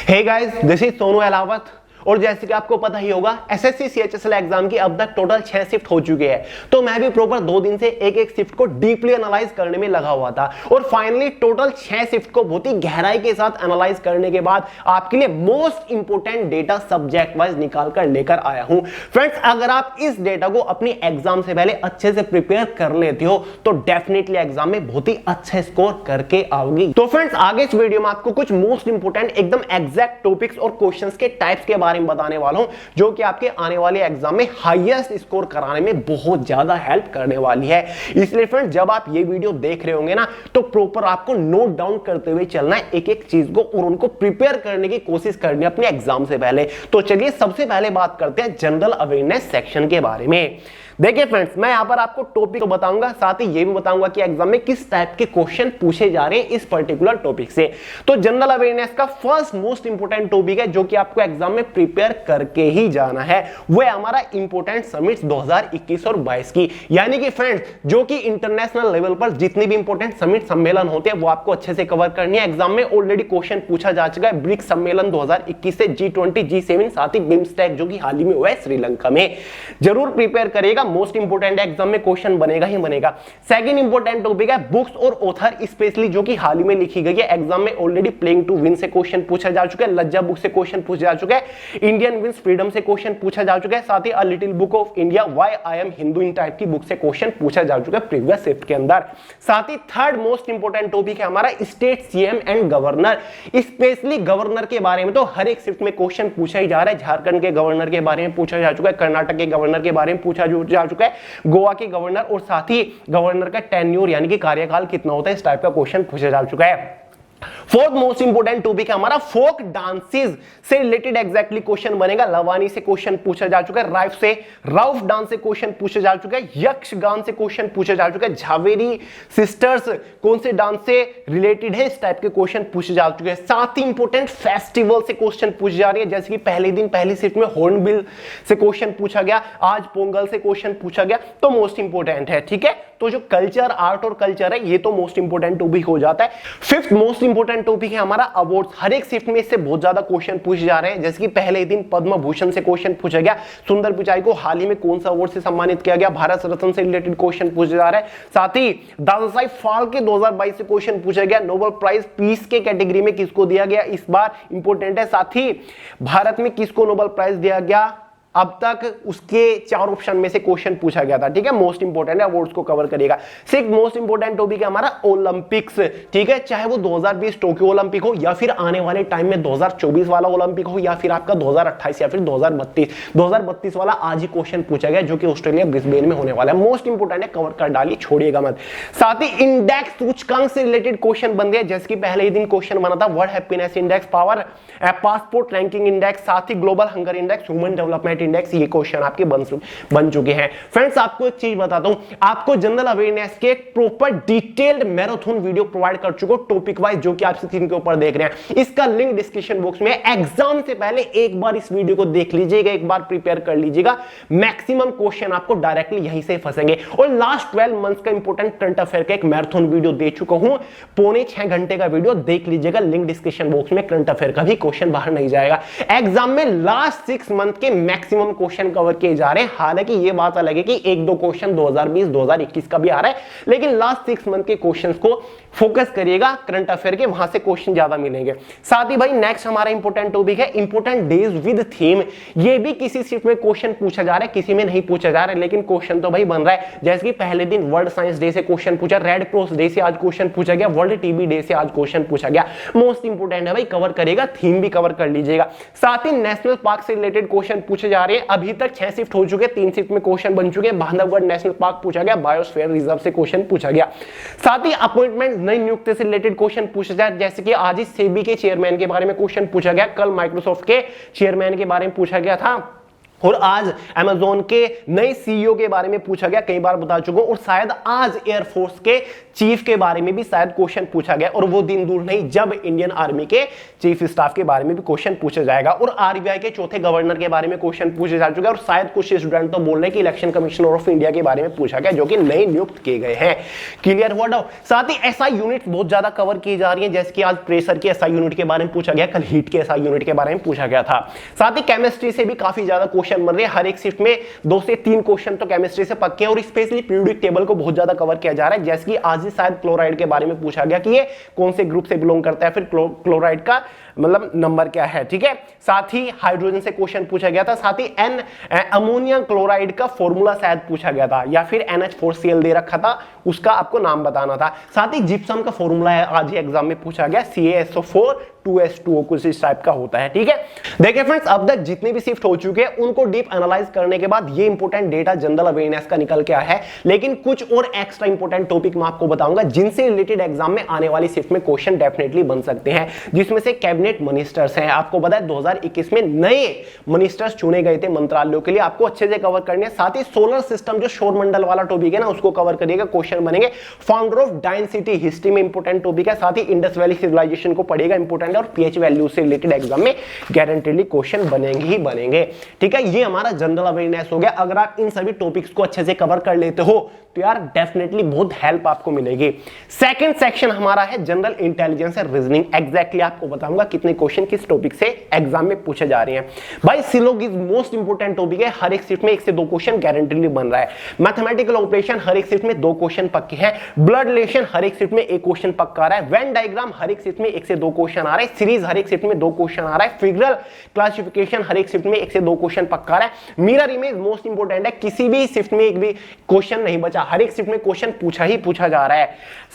Hey guys, this is Sonu Ahlawat. और जैसे कि आपको पता ही होगा, एसएससी सीएचएसएल एग्जाम की अब तक टोटल 6 शिफ्ट हो चुके हैं। तो मैं भी प्रॉपर 2 दिन से एक एक शिफ्ट को डीपली एनालाइज करने में लगा हुआ था और फाइनली टोटल 6 शिफ्ट को बहुत ही गहराई के साथ एनालाइज करने के बाद आपके लिए most important data subject wise निकाल कर लेकर आया हूं। फ्रेंड्स, अगर आप इस डेटा को अपनी एग्जाम से पहले अच्छे से प्रिपेयर कर लेते हो तो डेफिनेटली एग्जाम में बहुत ही अच्छा स्कोर करके आओगी। तो फ्रेंड्स, आगे इस वीडियो में आपको कुछ मोस्ट इंपोर्टेंट एकदम एग्जैक्ट टॉपिक्स और क्वेश्चंस के टाइप्स के बारे में बताने वाला हूं, जो कि आपके आने वाले एग्जाम में हाईएस्ट स्कोर कराने में बहुत ज्यादा हेल्प करने वाली है। इसलिए फ्रेंड्स, जब आप ये वीडियो देख रहे होंगे ना, तो प्रॉपर आपको नोट डाउन करते हुए चलना है एक एक चीज को और उनको प्रिपेयर करने की कोशिश करनी है अपने एग्जाम से पहले। तो चलिए सबसे पहले बात करते हैं जनरल अवेयरनेस सेक्शन के बारे में। देखिए फ्रेंड्स, मैं यहां पर आपको टॉपिक तो बताऊंगा, साथ ही ये भी बताऊंगा कि एग्जाम में किस टाइप के क्वेश्चन पूछे जा रहे हैं इस पर्टिकुलर टॉपिक से। तो जनरल अवेयरनेस का फर्स्ट मोस्ट इंपोर्टेंट टॉपिक है जो कि आपको एग्जाम में प्रिपेयर करके ही जाना है, वो है हमारा इंपोर्टेंट समिट्स 2021 और 22 की। यानी कि फ्रेंड्स, जो कि इंटरनेशनल लेवल पर जितनी भी इंपोर्टेंट समिट सम्मेलन होते हैं वो आपको अच्छे से कवर करनी है। एग्जाम में ऑलरेडी क्वेश्चन पूछा जा चुका है ब्रिक्स सम्मेलन 2021 से, G20, G7, साथ ही बिम्स्टेक जो कि हाल ही में हुआ है श्रीलंका में। जरूर प्रिपेयर करिएगा, मोस्ट इंपोर्टेंट एग्जाम में क्वेश्चन बनेगा ही बनेगा। सेकंड इंपोर्टेंट टॉपिक है बुक्स और ऑथर स्पेशली, जो कि हाल ही में लिखी गई है। एग्जाम में ऑलरेडी प्लेइंग टू विन से क्वेश्चन पूछा जा चुका है, लज्जा बुक से क्वेश्चन पूछा जा चुका है, इंडियन विंस फ्रीडम से क्वेश्चन पूछा जा चुका है, साथ ही a little book of India, why I am Hindu इन टाइप की बुक से क्वेश्चन पूछा जा चुका है प्रीवियस शिफ्ट के अंदर। साथ ही थर्ड मोस्ट इंपोर्टेंट टॉपिक है हमारा state CM and governor. Specially governor के बारे में तो हर एक शिफ्ट में क्वेश्चन पूछा ही जा रहा है। झारखंड के गवर्नर के बारे में पूछा जा चुका है, कर्नाटक के गवर्नर के बारे में पूछा जा चुका है, गोवा के गवर्नर और साथ ही गवर्नर का टेन्योर यानी कि कार्यकाल कितना होता है, इस टाइप का क्वेश्चन पूछा जा चुका है। फोर्थ मोस्ट इंपोर्टेंट टॉपिक है हमारा फोक डांसेस से रिलेटेड एग्जैक्टली क्वेश्चन बनेगा। लवानी से क्वेश्चन पूछा जा चुका है, राउफ डांस से क्वेश्चन पूछा जा चुका है, यक्षगान से क्वेश्चन पूछा जा चुका है, झावेरी सिस्टर्स कौन से डांस से रिलेटेड है, इस टाइप के क्वेश्चन पूछे जा चुके हैं। साथ ही इंपोर्टेंट फेस्टिवल से क्वेश्चन पूछे जा रही है, जैसे कि पहले दिन पहली शिफ्ट में हॉर्नबिल से क्वेश्चन पूछा गया, आज पोंगल से क्वेश्चन पूछा गया, तो मोस्ट इंपोर्टेंट है। ठीक है, तो जो कल्चर, आर्ट और कल्चर है, ये तो मोस्ट इंपोर्टेंट टॉपिक हो जाता है। फिफ्थ मोस्ट इंपोर्टेंट टॉपिक है हमारा अवार्ड्स। हर एक शिफ्ट में इससे बहुत ज्यादा क्वेश्चन पूछे जा रहे हैं, जैसे कि पहले दिन पद्म भूषण से क्वेश्चन पूछा गया, सुंदर पिचाई को हाल ही में कौन सा अवार्ड से सम्मानित किया गया, भारत रत्न से रिलेटेड क्वेश्चन पूछे जा रहे हैं। साथ ही दादा साहब फाल्के 2022 से क्वेश्चन पूछा गया, नोबेल प्राइज पीस के कैटेगरी में किसको दिया गया इस बार, इंपोर्टेंट है। साथ ही भारत में किसको नोबेल प्राइज दिया गया अब तक, उसके 4 ऑप्शन में से क्वेश्चन पूछा गया था। ठीक है, मोस्ट इंपोर्टेंट है, अवार्ड्स को कवर करेगा। सिक्स मोस्ट इंपोर्टेंट टॉपिक है हमारा ओलंपिक्स। ठीक है, चाहे वो 2020 टोक्यो ओलंपिक हो या फिर आने वाले टाइम में 2024 वाला ओलंपिक हो या फिर आपका 2028 या फिर 2032 वाला आज ही क्वेश्चन पूछा गया, जो कि ऑस्ट्रेलिया ब्रिस्बेन में होने वाला है। मोस्ट इंपोर्टेंट है, कवर कर डालिए, छोड़िएगा मत। साथ ही इंडेक्स सूचकांक से रिलेटेड क्वेश्चन बन गए, जैसे कि पहले ही दिन क्वेश्चन बना था world happiness index, power passport ranking index, साथ ही global hunger index, human development index, ये क्वेश्चन आपके बन चुके हैं। फ्रेंड्स, आपको एक चीज बताता हूं, आपको जनरल अवेयरनेस के proper detailed marathon video provide कर चुका हूं टॉपिक वाइज, जो कि आप स्क्रीन के ऊपर देख रहे हैं। इसका लिंक डिस्क्रिप्शन बॉक्स में। एग्जाम से पहले एक बार इस वीडियो को देख लीजिएगा, एक बार प्रिपेयर कर लीजिएगा। मैक्सिमम क्वेश्चन आपको डायरेक्टली यहीं से फंसेंगे। और लास्ट 12 मंथ्स का इंपोर्टेंट करंट अफेयर का एक मैराथन वीडियो दे चुका हूं, 6.25 घंटे का वीडियो, देख लीजिएगा, लिंक डिस्क्रिप्शन बॉक्स में। करंट अफेयर का भी क्वेश्चन बाहर नहीं जाएगा। एग्जाम में लास्ट 6 मंथ के मैक्सिमम क्वेश्चन कवर किए जा रहे हैं। हालांकि ये बात अलग है कि 1-2 क्वेश्चन 2020 2021 का भी आ रहा है, लेकिन लास्ट 6 मंथ के क्वेश्चंस को फोकस करिएगा करंट अफेयर के, वहां से क्वेश्चन ज्यादा मिलेंगे। साथ ही भाई नेक्स्ट हमारा इंपोर्टेंट टॉपिक है इंपोर्टेंट डेज विद थीम। ये भी किसी शिफ्ट में क्वेश्चन पूछा जा रहा है, किसी में नहीं पूछा जा रहा है, लेकिन क्वेश्चन तो भाई बन रहा है। जैसे कि पहले दिन वर्ल्ड साइंस डे से क्वेश्चन पूछा, रेड क्रॉस डे से आज क्वेश्चन पूछा गया, वर्ल्ड टीबी डे से आज क्वेश्चन पूछा गया। मोस्ट इंपोर्टेंट है भाई, कवर करेगा, थीम भी कवर कर लीजिएगा। साथ ही नेशनल पार्क से रिलेटेड क्वेश्चन पूछे जा रहे हैं। अभी तक 6 शिफ्ट हो चुके, 3 शिफ्ट में क्वेश्चन बन चुके हैं। बांधवगढ़ नेशनल पार्क पूछा गया, बायोस्फीयर रिजर्व से क्वेश्चन पूछा गया। साथ ही अपॉइंटमेंट नई नियुक्ति से रिलेटेड क्वेश्चन पूछा जाए, जैसे कि आज ही सेबी के चेयरमैन के बारे में क्वेश्चन पूछा गया, कल माइक्रोसॉफ्ट के चेयरमैन के बारे में पूछा गया था। और आज अमेज़न के नए सीईओ के बारे में पूछा गया, कई बार बता चुका हूं, और शायद आज एयरफोर्स के चीफ के बारे में भी शायद क्वेश्चन पूछा गया, और वो दिन दूर नहीं जब इंडियन आर्मी के चीफ स्टाफ के बारे में भी क्वेश्चन पूछा जाएगा, और आरबीआई के चौथे गवर्नर के बारे में क्वेश्चन पूछे जा चुके हैं, और शायद कुछ स्टूडेंट तो बोल रहे हैं कि इलेक्शन कमिश्नर ऑफ इंडिया के बारे में पूछा गया, जो कि नए नियुक्त किए गए हैं। क्लियर हुआ डाउट? साथ ही एसआई यूनिट बहुत ज्यादा कवर की जा रही है, जैसे कि आज प्रेशर के एसआई यूनिट के बारे में पूछा गया, कल हीट के एसआई यूनिट के बारे में पूछा गया था। साथ ही केमिस्ट्री से भी काफी ज्यादा क्वेश्चन बन रहे हैं, हर एक शिफ्ट में 2 से 3 क्वेश्चन तो केमिस्ट्री से पक्के हैं, और स्पेशली पीरियोडिक टेबल को बहुत ज्यादा कवर किया जा रहा है, जैसे कि आज ही शायद क्लोराइड के बारे में पूछा गया कि ये कौन से ग्रुप से बिलोंग करता है, फिर क्लोराइड का मतलब नंबर क्या है, ठीक है। साथ ही हाइड्रोजन से क्वेश्चन पूछा गया था, साथ ही अमोनियम क्लोराइड का फॉर्मूला शायद पूछा गया था, या फिर NH4Cl दे रखा था, उसका आपको नाम बताना था। साथ ही जिप्सम का फॉर्मूला है, आज ही एग्जाम में पूछा गया, CaSO4 2H2O कुछ इस टाइप का होता है, ठीक है। देखिए फ्रेंड्स, अब तक जितने भी शिफ्ट हो चुके हैं उनको डीप एनालाइज करने के बाद ये इंपॉर्टेंट डेटा जनरल अवेयरनेस का निकल के आया है, लेकिन कुछ और एक्स्ट्रा इंपॉर्टेंट टॉपिक मैं आपको बताऊंगा जिनसे रिलेटेड एग्जाम में आने वाली शिफ्ट में क्वेश्चन डेफिनेटली बन सकते हैं, जिसमें से कैबिनेट मिनिस्टर्स हैं। आपको पता है 2021 में नए मिनिस्टर्स चुने गए थे मंत्रालयों के लिए, आपको अच्छे से कवर करने। साथ ही सोलर सिस्टम जो सौर मंडल वाला टॉपिक है ना, उसको कवर करिएगा, क्वेश्चन बनेंगे। फाउंडर ऑफ डाइन सिटी हिस्ट्री में इंपॉर्टेंट टॉपिक है, साथ ही इंडस वैली सिविलाइजेशन को पढ़ेगा, इंपॉर्टेंट, और पीएच वैल्यू से रिलेटेड एग्जाम में गारंटीडली क्वेश्चन बनेंगे ही बनेंगे, ठीक है। ये हमारा जनरल अवेयरनेस हो गया। अगर आप इन सभी टॉपिक्स को अच्छे से कवर कर लेते हो तो यार डेफिनेटली बहुत हेल्प आपको मिलेगी। सेकंड सेक्शन हमारा है general intelligence and reasoning. Exactly आपको बताऊंगा कितने क्वेश्चन किस टॉपिक से एग्जाम में पूछे जा रहे हैं। भाई सिलोग इज मोस्ट इंपोर्टेंट टॉपिक है, हर एक शिफ्ट में 1 से 2 क्वेश्चन गारंटीडली बन रहा है। मैथमेटिकल ऑपरेशन हर एक शिफ्ट में 2 क्वेश्चन पक्के हैं। ब्लड रिलेशन हर एक शिफ्ट में 1 क्वेश्चन पक्का आ रहा है। वेन डायग्राम हर एक शिफ्ट में 1 से 2 क्वेश्चन आ रहा है। सीरीज हर एक शिफ्ट में 2 क्वेश्चन आ रहा है। फिगरल क्लासिफिकेशन हर एक शिफ्ट में 1 से 2 क्वेश्चन पक्का आ रहा है। मिरर इमेज मोस्ट इंपोर्टेंट है, किसी भी शिफ्ट में एक भी क्वेश्चन नहीं बचा, हर एक शिफ्ट में क्वेश्चन पूछा ही पूछा जा रहा है।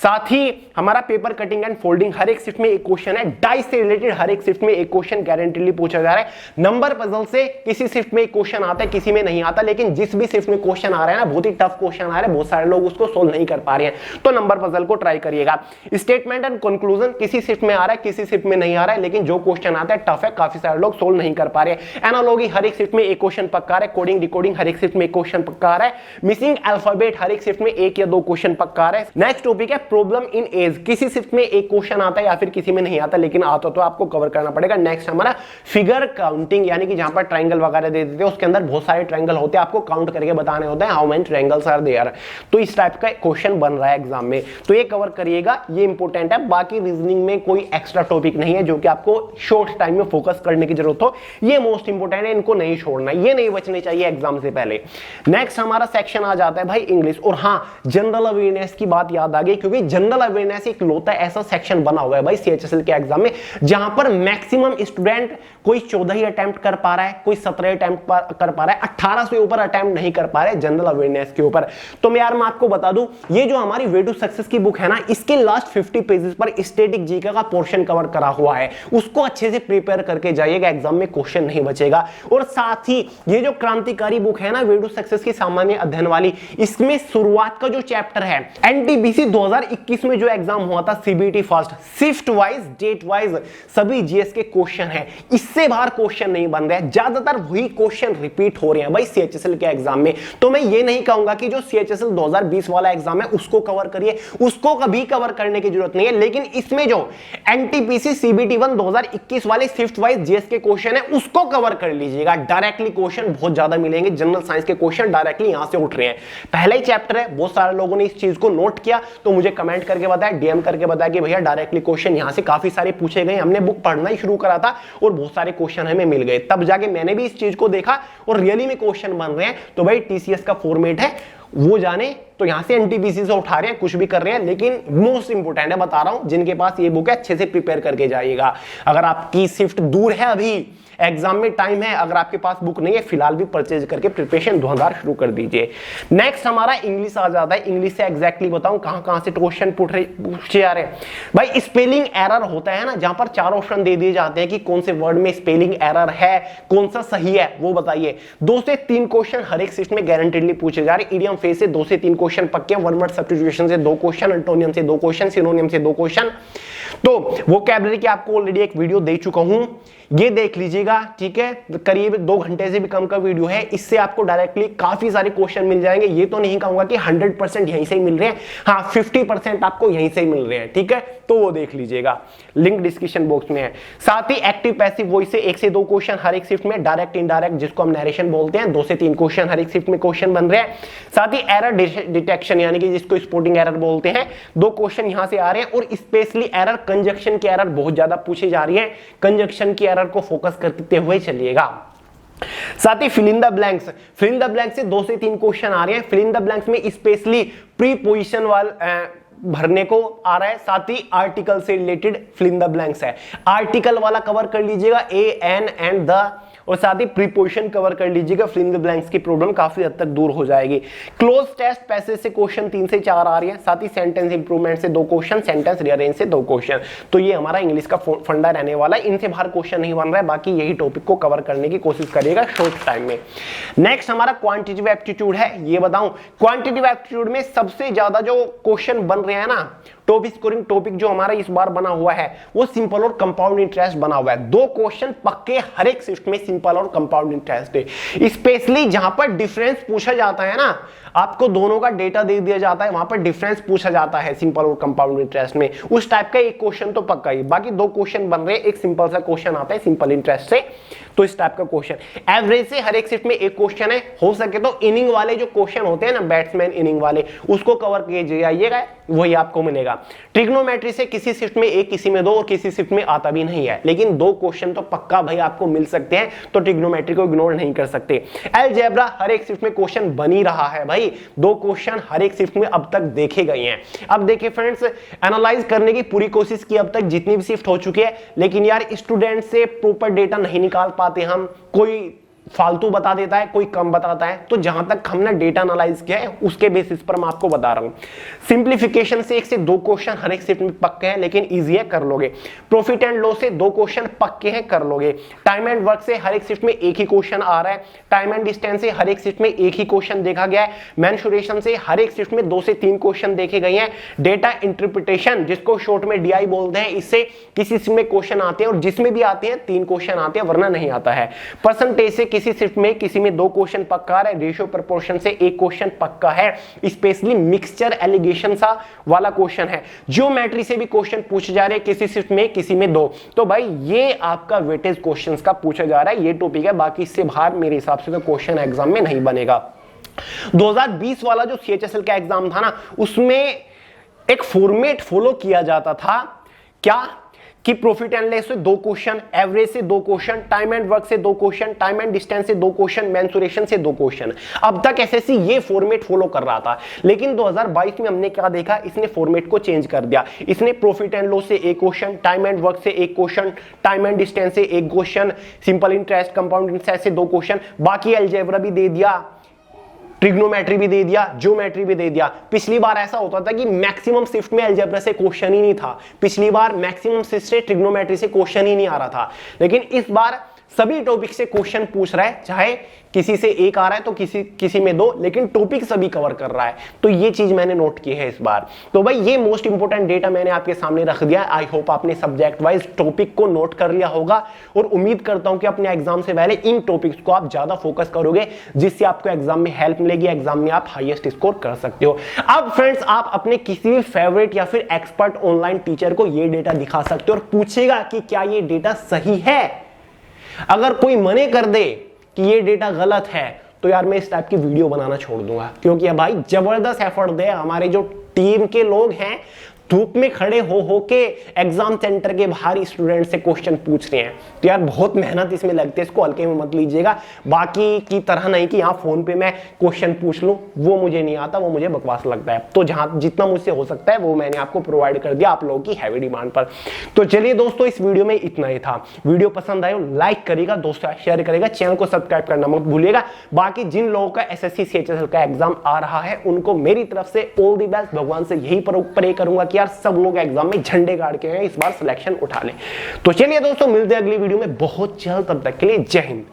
साथ ही हमारा पेपर कटिंग एंड फोल्डिंग हर एक शिफ्ट में 1 क्वेश्चन है। डाइस से रिलेटेड हर एक शिफ्ट में 1 क्वेश्चन गारंटीडली पूछा जा रहा है। नंबर पजल से किसी शिफ्ट में 1 क्वेश्चन आता है, किसी में नहीं आता, लेकिन जिस भी शिफ्ट में क्वेश्चन आ रहा है ना, बहुत ही टफ क्वेश्चन आ रहा है, बहुत सारे लोग उसको सोल्व नहीं कर पा रहे हैं, तो नंबर पजल को ट्राई करिएगा। स्टेटमेंट एंड कंक्लूजन किसी शिफ्ट में आ रहा है, किसी शिफ्ट में नहीं आ रहा है, लेकिन जो क्वेश्चन आता है टफ है, काफी सारे लोग सोल्व नहीं कर पा रहे हैं। एनालॉजी हर एक शिफ्ट में 1 क्वेश्चन पक्का आ रहा है। कोडिंग डिकोडिंग हर एक शिफ्ट में 1 क्वेश्चन पक्का आ रहा है। मिसिंग अल्फाबेट हर एक शिफ्ट में 1 या 2 क्वेश्चन पक्का आ रहा है। नेक्स्ट टॉपिक है प्रॉब्लम इन एज, किसी शिफ्ट में 1 क्वेश्चन आता है या फिर किसी में नहीं आता, लेकिन आता तो आपको कवर करना पड़ेगा। नेक्स्ट हमारा फिगर काउंटिंग, यानी कि जहां पर ट्रायंगल वगैरह दे देते हैं, उसके अंदर बहुत सारे ट्रायंगल होते हैं, आपको काउंट करके बताने होते हैं how many triangles are there. तो इस टाइप का क्वेश्चन बन रहा है एग्जाम में, तो ये कवर करिएगा, ये इंपॉर्टेंट है। बाकी रीजनिंग में कोई एक्स्ट्रा टॉपिक नहीं है जो कि आपको शॉर्ट टाइम में फोकस करने की जरूरत हो, ये मोस्ट इंपॉर्टेंट है, इनको नहीं छोड़ना, ये नहीं बचने चाहिए एग्जाम से पहले। नेक्स्ट हमारा सेक्शन आ जाता है भाई इंग्लिश, और हाँ जनरल अवेयरनेस की बात याद आ गई, क्योंकि जनरल अवेयरनेस एक लौता ऐसा सेक्शन बना हुआ है भाई सीएचएसएल के एग्जाम में, जहां पर मैक्सिमम स्टूडेंट कोई 14 ही अटेम्प्ट कर पा रहा है, कोई 17 अटेम्प्ट कर पा रहा है, 18 से ऊपर अटेम्प्ट नहीं कर पा रहे जनरल अवेयरनेस के ऊपर। तो मैं आपको बता दूं, ये जो हमारी वे टू सक्सेस की बुक है ना, इसके लास्ट 50 पेजेस पर स्टैटिक जीके का पोर्शन कवर करा हुआ है, उसको अच्छे से प्रिपेयर करके जाइएगा, एग्जाम में क्वेश्चन नहीं बचेगा। और साथ ही ये जो क्रांतिकारी बुक है ना वे टू सक्सेस की सामान्य अध्ययन वाली, इसमें शुरुआत का जो चैप्टर है, एनटीपीसी 2021 में जो एग्जाम हुआ था CBT first, shift wise date wise सभी जीएस के क्वेश्चन है, इससे बाहर क्वेश्चन नहीं बन रहे, ज्यादातर वही क्वेश्चन रिपीट हो रहे हैं भाई सीएचएसएल के एग्जाम में। तो मैं ये नहीं कहूंगा कि जो सीएचएसएल 2020 वाला एग्जाम है उसको कवर करिए, उसको कभी कवर करने की जरूरत नहीं है, लेकिन इसमें जो एनटीपीसी सीबीटी 1 2021 वाले शिफ्ट वाइज जीएस के क्वेश्चन है उसको कवर कर लीजिएगा। डायरेक्टली क्वेश्चन बहुत ज्यादा मिलेंगे, जनरल साइंस के क्वेश्चन डायरेक्टली यहां से उठ रहे हैं। पहला ही चैप्टर है, बहुत सारे लोगों ने इस चीज को नोट किया, तो मुझे कमेंट करके बताया, डीएम करके बताया कि भैया डायरेक्टली क्वेश्चन यहां से काफी सारे पूछे गए, हमने बुक पढ़ना ही शुरू करा था और बहुत सारे क्वेश्चन हमें मिल गए, तब जाके मैंने भी इस चीज को देखा और रियली में क्वेश्चन बन रहे हैं। तो भाई टीसीएस का फॉर्मेट है वो जाने, तो यहां से एनटीपीसी से उठा रहे हैं, कुछ भी कर रहे हैं, लेकिन मोस्ट इंपोर्टेंट है, बता रहा हूं, जिनके पास ये बुक है अच्छे से प्रिपेयर करके जाइएगा। अगर आपकी शिफ्ट दूर है, अभी एग्जाम में टाइम है, अगर आपके पास बुक नहीं है फिलहाल भी परचेज करके प्रिपरेशन धुआंधार शुरू कर दीजिए। नेक्स्ट हमारा इंग्लिश आ जाता है। इंग्लिश से एग्जैक्टली बताऊं कहां से क्वेश्चन पूछे जा रहे हैं भाई। स्पेलिंग एरर होता है ना, जहां पर 4 ऑप्शन दे दिए जाते हैं कि कौन से वर्ड में स्पेलिंग एरर है, कौन सा सही है, वो बताइए। 2 से 3 क्वेश्चन हर एक शिफ्ट में गारंटीडली पूछे जा रहे हैं। इडियम फेज से 2 से 3 क्वेश्चन क्वेश्चन पक्के, वन वर्ड सब्स्टिट्यूशन से 2 क्वेश्चन, एंटोनियम से 2 क्वेश्चन, सिनोनियम से 2 क्वेश्चन। तो वोकैबुलरी की आपको ऑलरेडी एक वीडियो दे चुका हूं, ये देख लीजिएगा, ठीक है। करीब 2 घंटे से भी कम का वीडियो है, इससे आपको डायरेक्टली काफी सारे क्वेश्चन मिल जाएंगे। ये तो नहीं कहूंगा कि 100% यहीं से ही मिल रहे हैं, हाँ 50% आपको यहीं से ही मिल रहे हैं, ठीक है। तो वो देख लीजिएगा, लिंक डिस्क्रिप्शन बॉक्स में है। साथ ही एक्टिव पैसिव वॉइस से 1 से 2 क्वेश्चन हर एक शिफ्ट में, डायरेक्ट इनडायरेक्ट जिसको हम नरेशन बोलते हैं 2 से 3 क्वेश्चन हर एक शिफ्ट में क्वेश्चन बन रहे हैं। साथ ही एरर डिटेक्शन यानी कि जिसको स्पोर्टिंग एरर बोलते हैं, 2 क्वेश्चन यहां से आ रहे हैं। और स्पेशली एरर कंजक्शन की एरर बहुत ज्यादा पूछी जा रही है, कंजक्शन की एरर को फोकस करते हुए चलिएगा। साथ ही fill in the blanks, fill in the blanks से 2 से 3 क्वेश्चन आ रहे हैं। फिल इन द ब्लैंक्स में स्पेशली प्रीपोजिशन वाला भरने को आ रहा है, साथ ही आर्टिकल से related fill in the blanks है। आर्टिकल वाला कवर कर लीजिएगा, ए एन एंड द, और साथ ही प्रीपोजिशन कवर कर लीजिएगा। फिल इन द ब्लैंक्स की प्रॉब्लम काफी हद तक दूर हो जाएगी। क्लोज टेस्ट पैसेज से क्वेश्चन 3 से 4 आ रही है, साथ ही सेंटेंस इंप्रूवमेंट से 2 क्वेश्चन, सेंटेंस रीअरेंज से 2 क्वेश्चन। तो ये हमारा इंग्लिश का फंडा रहने वाला है, इनसे बाहर क्वेश्चन नहीं बन रहा है। बाकी यही टॉपिक को कवर करने की कोशिश करिएगा शॉर्ट टाइम में। नेक्स्ट हमारा क्वांटिटेटिव एप्टीट्यूड है। ये बताऊं, क्वांटिटेटिव एप्टीट्यूड में सबसे ज्यादा जो क्वेश्चन बन रहे हैं ना, टॉप स्कोरिंग टॉपिक जो हमारा इस बार बना हुआ है वो सिंपल और कंपाउंड इंटरेस्ट बना हुआ है। 2 क्वेश्चन पक्के हर एक शिफ्ट में सिंपल और कंपाउंड इंटरेस्ट है। स्पेशली जहां पर डिफरेंस पूछा जाता है ना, आपको दोनों का डेटा दे दिया जाता है, वहां पर डिफरेंस पूछा जाता है सिंपल और कंपाउंड इंटरेस्ट में, उस टाइप का एक क्वेश्चन तो पक्का ही। बाकी 2 क्वेश्चन बन रहे हैं, एक सिंपल सा क्वेश्चन आता है सिंपल इंटरेस्ट से, तो इस टाइप का क्वेश्चन। एवरेज से हर एक शिफ्ट में एक क्वेश्चन है, हो सके तो इनिंग वाले जो क्वेश्चन होते हैं ना, बैट्समैन इनिंग वाले, उसको कवर किए जाइएगा, वही आपको मिलेगा। ट्रिग्नोमेट्री से किसी शिफ्ट में एक, किसी में 2 और किसी शिफ्ट में आता भी नहीं है, लेकिन 2 क्वेश्चन तो पक्का भाई आपको मिल सकते हैं, तो ट्रिग्नोमेट्री को इग्नोर नहीं कर सकते। अलजेब्रा हर एक शिफ्ट में क्वेश्चन बन ही रहा है भाई, 2 क्वेश्चन हर एक शिफ्ट में अब तक देखे गए हैं। अब देखिए फ्रेंड्स, एनालाइज करने की पूरी कोशिश की अब तक जितनी भी शिफ्ट हो चुकी है, लेकिन यार स्टूडेंट से प्रॉपर डेटा नहीं निकाल पाते हम, कोई फालतू बता देता है, कोई कम बताता है। तो जहां तक हमने डेटा एनालाइज किया है उसके बेसिस पर मैं आपको बता रहा हूं। सिंप्लीफिकेशन से 1 से 2 क्वेश्चन हर एक शिफ्ट में पक्के हैं, लेकिन इजी है, कर लोगे। प्रॉफिट एंड लॉस से 2 क्वेश्चन पक्के हैं, कर लोगे। टाइम एंड वर्क से हर एक शिफ्ट में एक ही क्वेश्चन आ रहा है। टाइम एंड डिस्टेंस से हर एक शिफ्ट में एक ही क्वेश्चन देखा गया है। मेंसुरेशन से हर एक शिफ्ट में 2 से 3 क्वेश्चन देखे गए हैं। डेटा इंटरप्रिटेशन जिसको शॉर्ट में डीआई बोलते हैं, इससे किसी शिफ्ट में क्वेश्चन आते हैं, और जिसमें भी आते हैं 3 क्वेश्चन आते हैं, वरना नहीं आता है। परसेंटेज से किसी शिफ्ट में किसी में 2 क्वेश्चन पक्का है। रेशियो प्रोपोर्शन से 1 क्वेश्चन पक्का है, स्पेशली मिक्सचर एलिगेशन सा वाला क्वेश्चन है। ज्योमेट्री से भी क्वेश्चन पूछे जा रहे हैं, किसी शिफ्ट में किसी में 2। तो भाई ये आपका वेटेज क्वेश्चंस का पूछा जा रहा है, ये टॉपिक है। बाकी इससे बाहर मेरे हिसाब से तो क्वेश्चन एग्जाम में नहीं बनेगा। 2020 वाला जो सीएचएसएल का एग्जाम था ना, उसमें एक फॉर्मेट फॉलो किया जाता था, क्या कि प्रॉफिट एंड लॉस से 2 क्वेश्चन, एवरेज से 2 क्वेश्चन, टाइम एंड वर्क से 2 क्वेश्चन, टाइम एंड डिस्टेंस से 2 क्वेश्चन, मेंसुरेशन से 2 क्वेश्चन। अब तक एसएससी ये फॉर्मेट फॉलो कर रहा था, लेकिन 2022 में हमने क्या देखा, इसने फॉर्मेट को चेंज कर दिया। इसने प्रॉफिट एंड लॉस से 1 क्वेश्चन, टाइम एंड वर्क से 1 क्वेश्चन, टाइम एंड डिस्टेंस से 1 question, simple interest, compound interest से 2 क्वेश्चन, बाकी अलजेब्रा भी दे दिया, ट्रिग्नोमेट्री भी दे दिया, ज्योमेट्री भी दे दिया। पिछली बार ऐसा होता था कि मैक्सिमम शिफ्ट में अलजेब्रा से क्वेश्चन ही नहीं था, पिछली बार मैक्सिमम शिफ्ट से ट्रिग्नोमेट्री से क्वेश्चन ही नहीं आ रहा था, लेकिन इस बार सभी टॉपिक से क्वेश्चन पूछ रहा है, चाहे किसी से 1 आ रहा है तो किसी में 2, लेकिन टॉपिक सभी कवर कर रहा है। तो ये चीज मैंने नोट की है इस बार। तो भाई ये मोस्ट इंपोर्टेंट डेटा मैंने आपके सामने रख दिया। आई होप आपने सब्जेक्ट वाइज टॉपिक को नोट कर लिया होगा, और उम्मीद करता हूं कि अपने एग्जाम से पहले इन टॉपिक्स को आप ज्यादा फोकस करोगे, जिससे आपको एग्जाम में हेल्प मिलेगी, एग्जाम में आप हाईएस्ट स्कोर कर सकते हो। अब फ्रेंड्स, आप अपने किसी भी फेवरेट या फिर एक्सपर्ट ऑनलाइन टीचर को ये डेटा दिखा सकते हो और पूछेगा कि क्या ये डेटा सही है। अगर कोई मने कर दे कि ये डेटा गलत है, तो यार मैं इस टाइप की वीडियो बनाना छोड़ दूंगा, क्योंकि अब भाई जबरदस्त एफर्ट दे हमारे जो टीम के लोग हैं, धूप में खड़े हो के एग्जाम सेंटर के बाहर स्टूडेंट से क्वेश्चन पूछ रहे हैं। तो यार बहुत मेहनत इसमें लगती है, इसको हल्के में मत लीजिएगा। बाकी की तरह नहीं कि यहाँ फोन पे मैं क्वेश्चन पूछ लूँ, वो मुझे नहीं आता, वो मुझे बकवास लगता है। तो जहां जितना मुझसे हो सकता है वो मैंने आपको प्रोवाइड कर दिया आप लोगों की हैवी डिमांड पर। तो चलिए दोस्तों, इस वीडियो में इतना ही था। वीडियो पसंद आए लाइक करिएगा, दोस्तों शेयर करेगा, चैनल को सब्सक्राइब करना मत भूलिएगा। बाकी जिन लोगों का एसएससी सीएचएसएल का एग्जाम आ रहा है, उनको मेरी तरफ से ऑल द बेस्ट। भगवान से यही प्रे करूंगा कि यार सब लोग एग्जाम में झंडे गाड़ के इस बार सिलेक्शन उठा ले। तो चलिए दोस्तों, मिलते हैं अगली वीडियो में बहुत जल्द, तब तक के लिए जय हिंद।